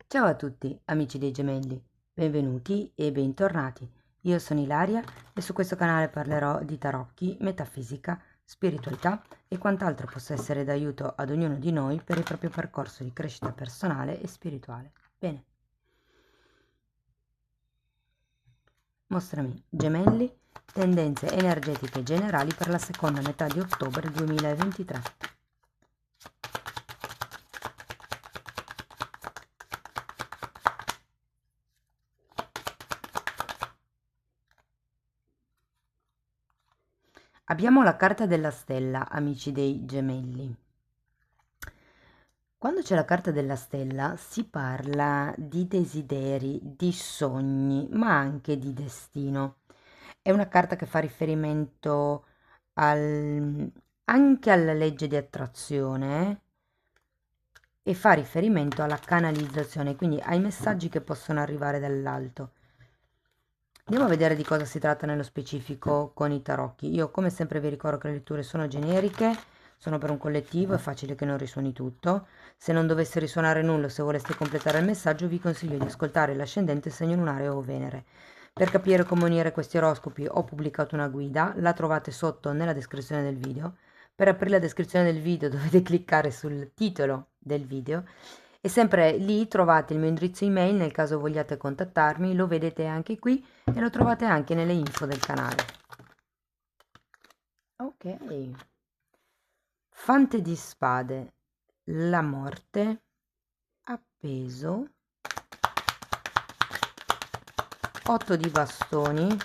Ciao a tutti, amici dei gemelli, benvenuti e bentornati. Io sono Ilaria e su questo canale parlerò di tarocchi, metafisica, spiritualità e quant'altro possa essere d'aiuto ad ognuno di noi per il proprio percorso di crescita personale e spirituale. Bene, mostrami gemelli, tendenze energetiche generali per la seconda metà di ottobre 2023. Abbiamo la carta della stella, amici dei gemelli. Quando c'è la carta della stella si parla di desideri, di sogni, ma anche di destino. È una carta che fa riferimento anche alla legge di attrazione e fa riferimento alla canalizzazione, quindi ai messaggi che possono arrivare dall'alto. Andiamo a vedere di cosa si tratta nello specifico con i tarocchi. Io come sempre vi ricordo che le letture sono generiche, sono per un collettivo, è facile che non risuoni tutto. Se non dovesse risuonare nulla, se voleste completare il messaggio, vi consiglio di ascoltare l'ascendente, segno lunare o Venere. Per capire come unire questi oroscopi ho pubblicato una guida, la trovate sotto nella descrizione del video. Per aprire la descrizione del video dovete cliccare sul titolo del video e sempre lì trovate il mio indirizzo email nel caso vogliate contattarmi, lo vedete anche qui e lo trovate anche nelle info del canale. Ok, Fante di spade, la morte, appeso, 8 di bastoni,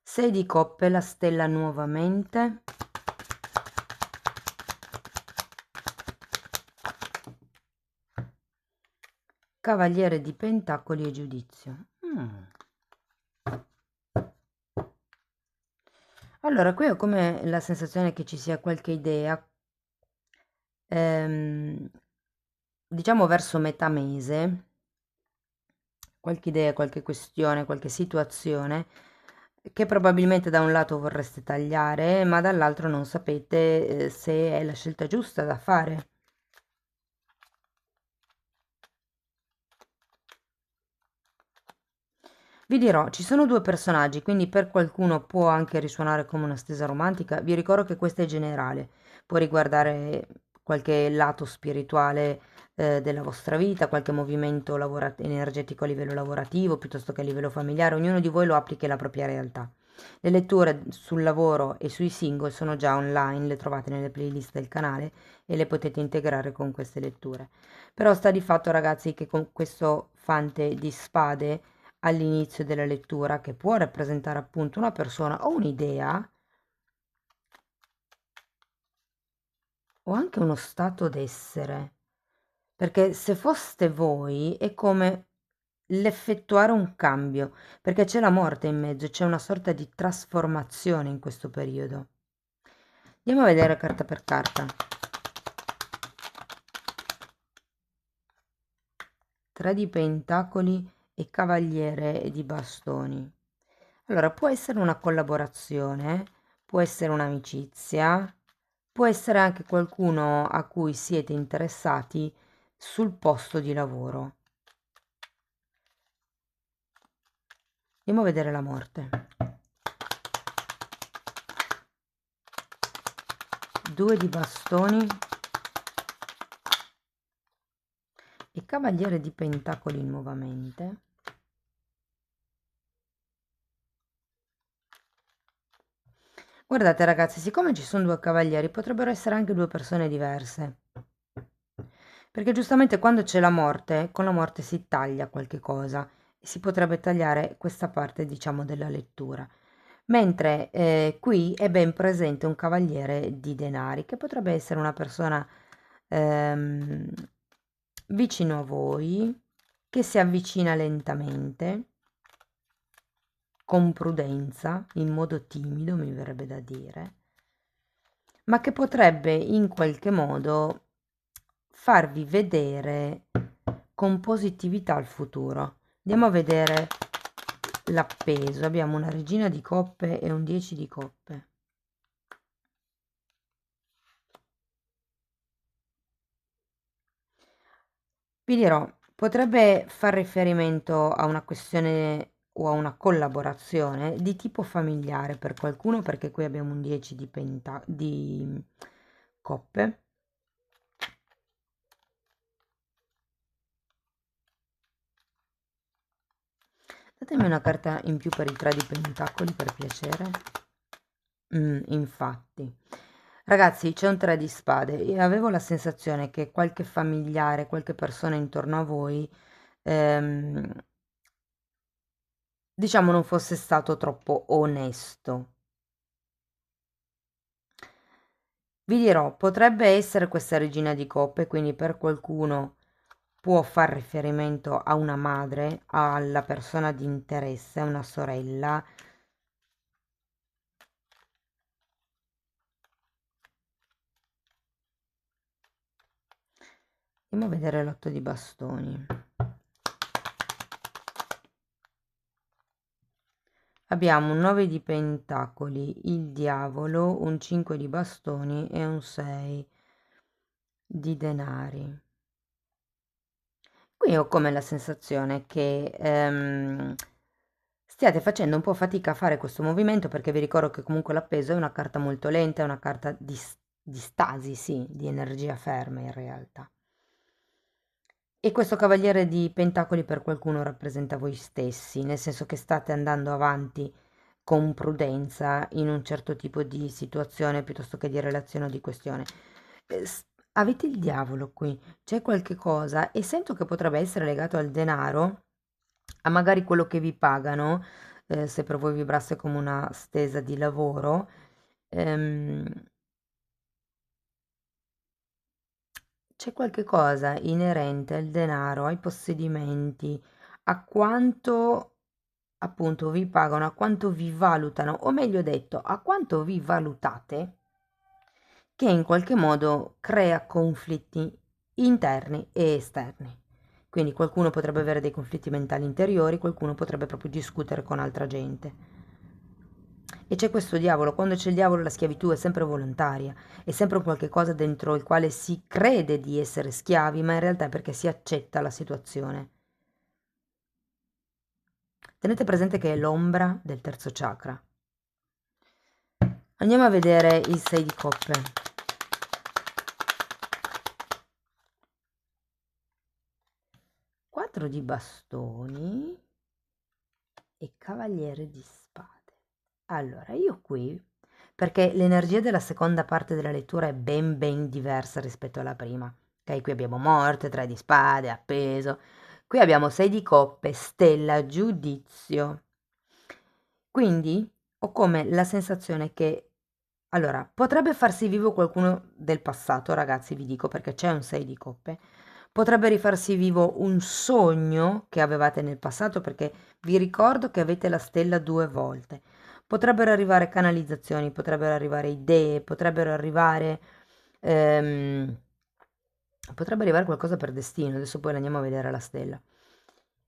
sei di coppe, la stella nuovamente, cavaliere di pentacoli e giudizio. Allora, qui ho come la sensazione che ci sia qualche idea, diciamo verso metà mese, qualche idea, qualche questione, qualche situazione che probabilmente da un lato vorreste tagliare, ma dall'altro non sapete se è la scelta giusta da fare. Vi dirò, ci sono due personaggi, quindi per qualcuno può anche risuonare come una stesa romantica. Vi ricordo che questa è generale, può riguardare qualche lato spirituale della vostra vita, qualche movimento energetico a livello lavorativo piuttosto che a livello familiare. Ognuno di voi lo applica alla propria realtà. Le letture sul lavoro e sui single sono già online, le trovate nelle playlist del canale e le potete integrare con queste letture. Però sta di fatto, ragazzi, che con questo fante di spade all'inizio della lettura, che può rappresentare appunto una persona o un'idea o anche uno stato d'essere, perché se foste voi è come l'effettuare un cambio, perché c'è la morte in mezzo, c'è una sorta di trasformazione in questo periodo. Andiamo a vedere carta per carta. 3 di pentacoli e cavaliere di bastoni. Allora, può essere una collaborazione, può essere un'amicizia, può essere anche qualcuno a cui siete interessati sul posto di lavoro. Andiamo a vedere la morte. 2 di bastoni e cavaliere di pentacoli nuovamente. Guardate ragazzi, siccome ci sono due cavalieri, potrebbero essere anche due persone diverse. Perché giustamente quando c'è la morte, con la morte si taglia qualche cosa e si potrebbe tagliare questa parte, diciamo, della lettura. Mentre qui è ben presente un cavaliere di denari, che potrebbe essere una persona ehm, vicino a voi, che si avvicina lentamente, con prudenza, in modo timido, mi verrebbe da dire. ma che potrebbe in qualche modo farvi vedere con positività il futuro. Andiamo a vedere l'appeso. Abbiamo una regina di coppe e un 10 di coppe. Vi dirò, potrebbe far riferimento a una questione o a una collaborazione di tipo familiare per qualcuno, perché qui abbiamo un 10 di coppe. Datemi una carta in più per il 3 di pentacoli, per piacere. Infatti. Ragazzi, c'è un 3 di spade e avevo la sensazione che qualche familiare, qualche persona intorno a voi, ehm, diciamo, non fosse stato troppo onesto. Vi dirò, potrebbe essere questa regina di coppe, quindi per qualcuno può far riferimento a una madre, alla persona di interesse, a una sorella. Andiamo a vedere l'otto di bastoni. Abbiamo un 9 di pentacoli, il diavolo, un 5 di bastoni e un 6 di denari. Qui ho come la sensazione che stiate facendo un po' fatica a fare questo movimento, perché vi ricordo che comunque l'appeso è una carta molto lenta, è una carta di stasi, sì, di energia ferma in realtà. E questo cavaliere di pentacoli per qualcuno rappresenta voi stessi, nel senso che state andando avanti con prudenza in un certo tipo di situazione piuttosto che di relazione o di questione. Avete il diavolo qui, c'è qualche cosa e sento che potrebbe essere legato al denaro, a magari quello che vi pagano, se per voi vibrasse come una stesa di lavoro. ehm, C'è qualche cosa inerente al denaro, ai possedimenti, a quanto appunto vi pagano, a quanto vi valutano, o meglio detto, a quanto vi valutate, che in qualche modo crea conflitti interni e esterni. Quindi qualcuno potrebbe avere dei conflitti mentali interiori, qualcuno potrebbe proprio discutere con altra gente. E c'è questo diavolo, quando c'è il diavolo la schiavitù è sempre volontaria, è sempre un qualche cosa dentro il quale si crede di essere schiavi, ma in realtà è perché si accetta la situazione. Tenete presente che è l'ombra del terzo chakra. Andiamo a vedere il 6 di coppe. Quattro di bastoni e cavaliere di spade. Allora, io qui, perché l'energia della seconda parte della lettura è ben diversa rispetto alla prima. Ok, qui abbiamo morte, 3 di spade, appeso. Qui abbiamo 6 di coppe, stella, giudizio. Quindi ho come la sensazione che, allora, potrebbe farsi vivo qualcuno del passato, ragazzi, vi dico, perché c'è un 6 di coppe. Potrebbe rifarsi vivo un sogno che avevate nel passato, perché vi ricordo che avete la stella 2 volte. Potrebbero arrivare canalizzazioni, potrebbero arrivare idee, ehm, potrebbe arrivare qualcosa per destino. Adesso poi andiamo a vedere la stella.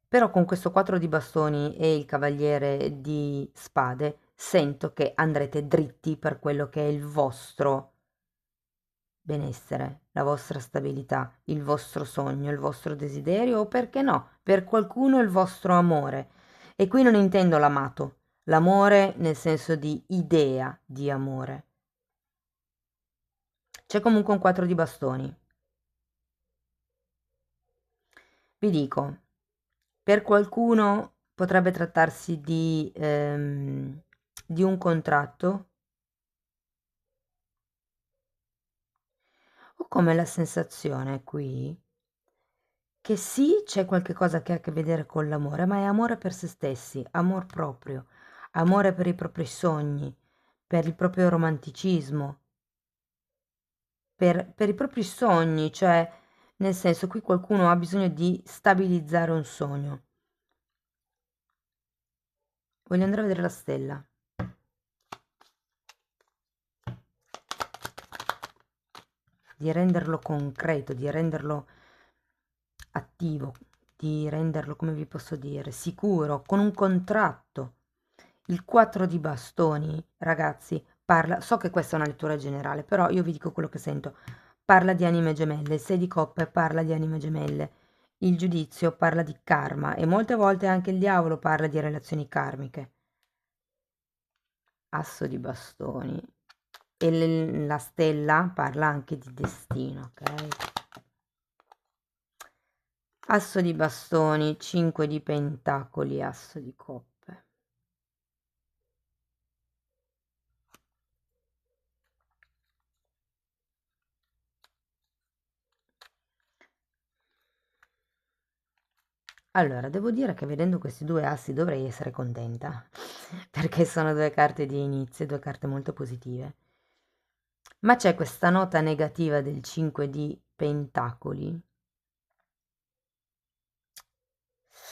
Però con questo 4 di bastoni e il cavaliere di spade sento che andrete dritti per quello che è il vostro benessere, la vostra stabilità, il vostro sogno, il vostro desiderio o perché no, per qualcuno il vostro amore. E qui non intendo l'amato, l'amore nel senso di idea di amore. C'è comunque un 4 di bastoni. Vi dico, per qualcuno potrebbe trattarsi di un contratto. Ho come la sensazione qui che sì, c'è qualche cosa che ha a che vedere con l'amore, ma è amore per se stessi, amor proprio, amore per i propri sogni, per il proprio romanticismo, per i propri sogni, cioè nel senso qui qualcuno ha bisogno di stabilizzare un sogno. Voglio andare a vedere la stella. di renderlo concreto, di renderlo attivo, di renderlo, come vi posso dire, sicuro, con un contratto. Il 4 di bastoni, ragazzi, parla, so che questa è una lettura generale, però io vi dico quello che sento. Parla di anime gemelle, il 6 di coppe parla di anime gemelle, il giudizio parla di karma e molte volte anche il diavolo parla di relazioni karmiche. Asso di bastoni e la stella parla anche di destino, ok? Asso di bastoni, 5 di pentacoli, asso di coppe. Allora, devo dire che vedendo questi due assi dovrei essere contenta, perché sono due carte di inizio, due carte molto positive. Ma c'è questa nota negativa del 5 di pentacoli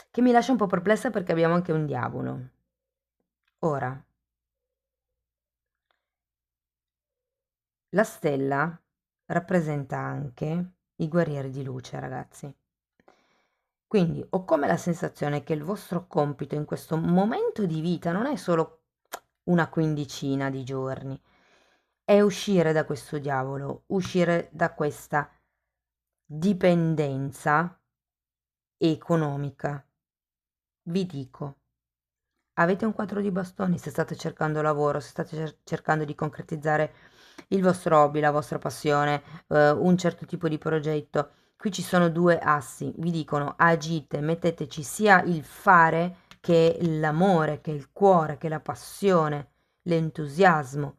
che mi lascia un po' perplessa perché abbiamo anche un diavolo. Ora, la stella rappresenta anche i guerrieri di luce, ragazzi. Quindi ho come la sensazione che il vostro compito in questo momento di vita non è solo una quindicina di giorni, è uscire da questo diavolo, uscire da questa dipendenza economica. Vi dico, avete un 4 di bastoni se state cercando lavoro, se state cercando di concretizzare il vostro hobby, la vostra passione, un certo tipo di progetto. Qui ci sono due assi, vi dicono agite, metteteci sia il fare che l'amore, che il cuore, che la passione, l'entusiasmo.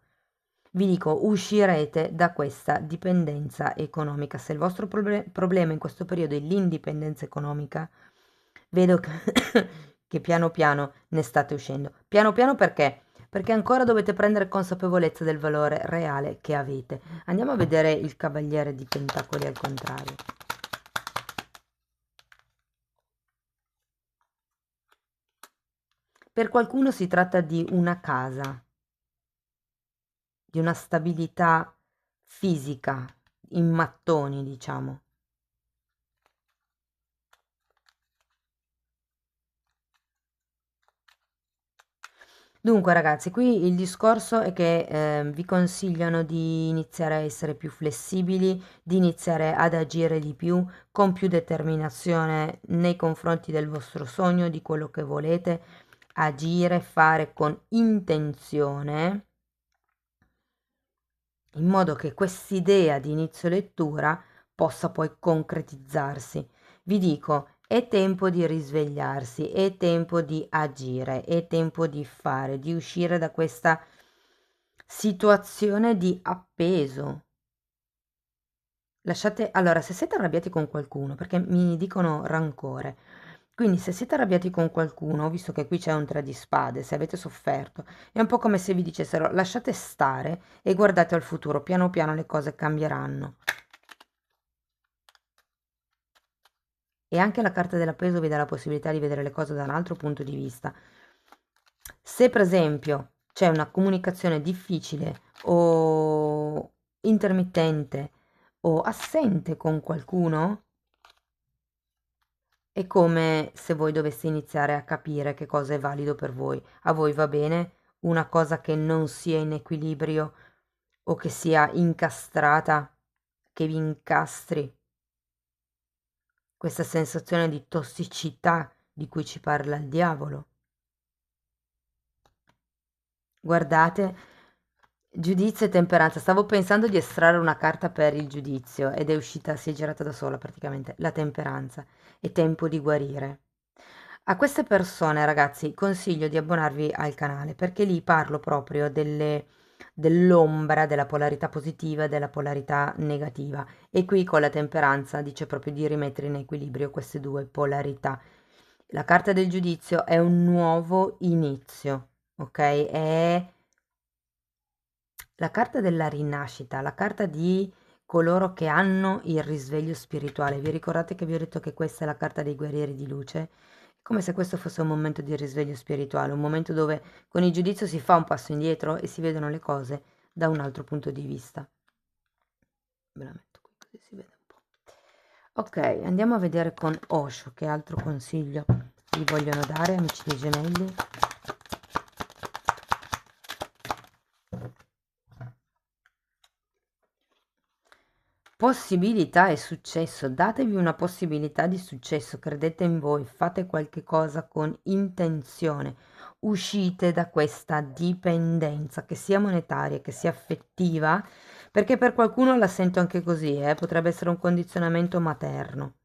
Vi dico, uscirete da questa dipendenza economica. Se il vostro problema in questo periodo è l'indipendenza economica, vedo che, che piano piano ne state uscendo. Piano piano perché? Perché ancora dovete prendere consapevolezza del valore reale che avete. Andiamo a vedere il cavaliere di pentacoli al contrario. Per qualcuno si tratta di una casa, di una stabilità fisica, in mattoni, diciamo. Dunque ragazzi, qui il discorso è che vi consigliano di iniziare a essere più flessibili, di iniziare ad agire di più, con più determinazione nei confronti del vostro sogno, di quello che volete, agire, fare con intenzione, in modo che quest'idea di inizio lettura possa poi concretizzarsi. Vi dico, è tempo di risvegliarsi, è tempo di agire, è tempo di fare, di uscire da questa situazione di appeso. Lasciate, allora, se siete arrabbiati con qualcuno, perché mi dicono rancore, quindi se siete arrabbiati con qualcuno, visto che qui c'è un 3 di spade, se avete sofferto, è un po' come se vi dicessero lasciate stare e guardate al futuro, piano piano le cose cambieranno. E anche la carta dell'appeso vi dà la possibilità di vedere le cose da un altro punto di vista. Se per esempio c'è una comunicazione difficile o intermittente o assente con qualcuno, è come se voi doveste iniziare a capire che cosa è valido per voi. A voi va bene una cosa che non sia in equilibrio o che sia incastrata, che vi incastri. Questa sensazione di tossicità di cui ci parla il diavolo. Guardate, giudizio e temperanza. Stavo pensando di estrarre una carta per il giudizio ed è uscita, si è girata da sola praticamente. La temperanza. È tempo di guarire. A queste persone, ragazzi, consiglio di abbonarvi al canale perché lì parlo proprio dell'ombra, della polarità positiva e della polarità negativa. E qui con la temperanza dice proprio di rimettere in equilibrio queste due polarità. La carta del giudizio è un nuovo inizio, ok? È la carta della rinascita, la carta di coloro che hanno il risveglio spirituale. Vi ricordate che vi ho detto che questa è la carta dei guerrieri di luce? È come se questo fosse un momento di risveglio spirituale, un momento dove con il giudizio si fa un passo indietro e si vedono le cose da un altro punto di vista. Ve la metto. così si vede un po'. Ok, andiamo a vedere con Osho che altro consiglio vi vogliono dare, amici dei gemelli. Possibilità e successo, datevi una possibilità di successo, credete in voi, fate qualche cosa con intenzione, uscite da questa dipendenza, che sia monetaria, che sia affettiva, perché per qualcuno la sento anche così, potrebbe essere un condizionamento materno.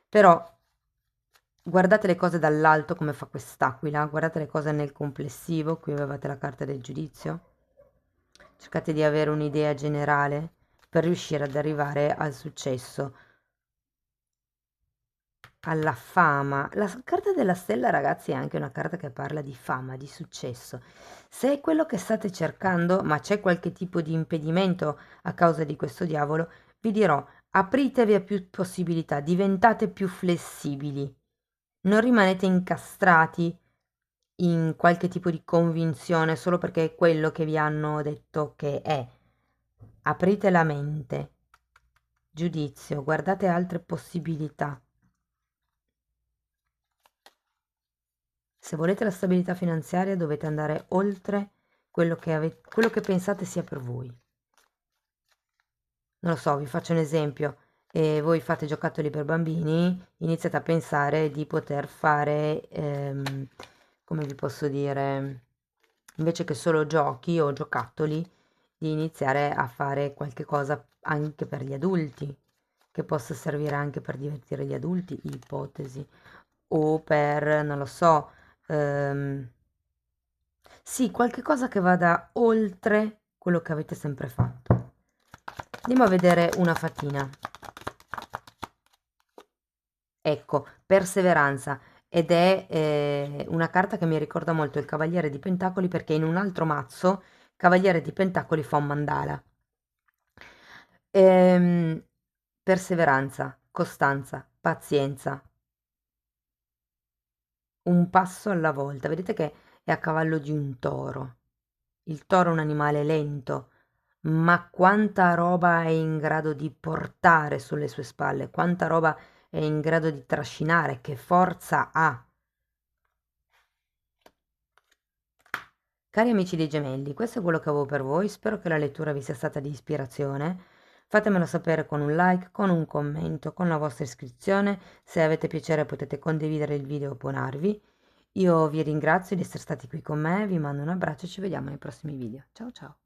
Però guardate le cose dall'alto come fa quest'aquila, guardate le cose nel complessivo, qui avevate la carta del giudizio. Cercate di avere un'idea generale per riuscire ad arrivare al successo, alla fama. La carta della stella, ragazzi, è anche una carta che parla di fama, di successo. Se è quello che state cercando, ma c'è qualche tipo di impedimento a causa di questo diavolo, vi dirò, apritevi a più possibilità, diventate più flessibili, non rimanete incastrati in qualche tipo di convinzione solo perché è quello che vi hanno detto che è. Aprite la mente. Giudizio, guardate altre possibilità. Se volete la stabilità finanziaria dovete andare oltre quello che pensate sia per voi. Non lo so, vi faccio un esempio. Voi fate giocattoli per bambini, iniziate a pensare di poter fare, come vi posso dire, invece che solo giochi o giocattoli, di iniziare a fare qualche cosa anche per gli adulti, che possa servire anche per divertire gli adulti, ipotesi, o per, non lo so, sì, qualche cosa che vada oltre quello che avete sempre fatto. Andiamo a vedere una fatina. Ecco, perseveranza. Ed è una carta che mi ricorda molto il Cavaliere di Pentacoli perché in un altro mazzo Cavaliere di Pentacoli fa un mandala. Ehm, perseveranza, costanza, pazienza, un passo alla volta. Vedete che è a cavallo di un toro. Il toro è un animale lento, ma quanta roba è in grado di portare sulle sue spalle, quanta roba è in grado di trascinare, che forza ha. Cari amici dei gemelli, questo è quello che avevo per voi, spero che la lettura vi sia stata di ispirazione. Fatemelo sapere con un like, con un commento, con la vostra iscrizione. Se avete piacere potete condividere il video e abbonarvi. Io vi ringrazio di essere stati qui con me, vi mando un abbraccio e ci vediamo nei prossimi video. Ciao ciao!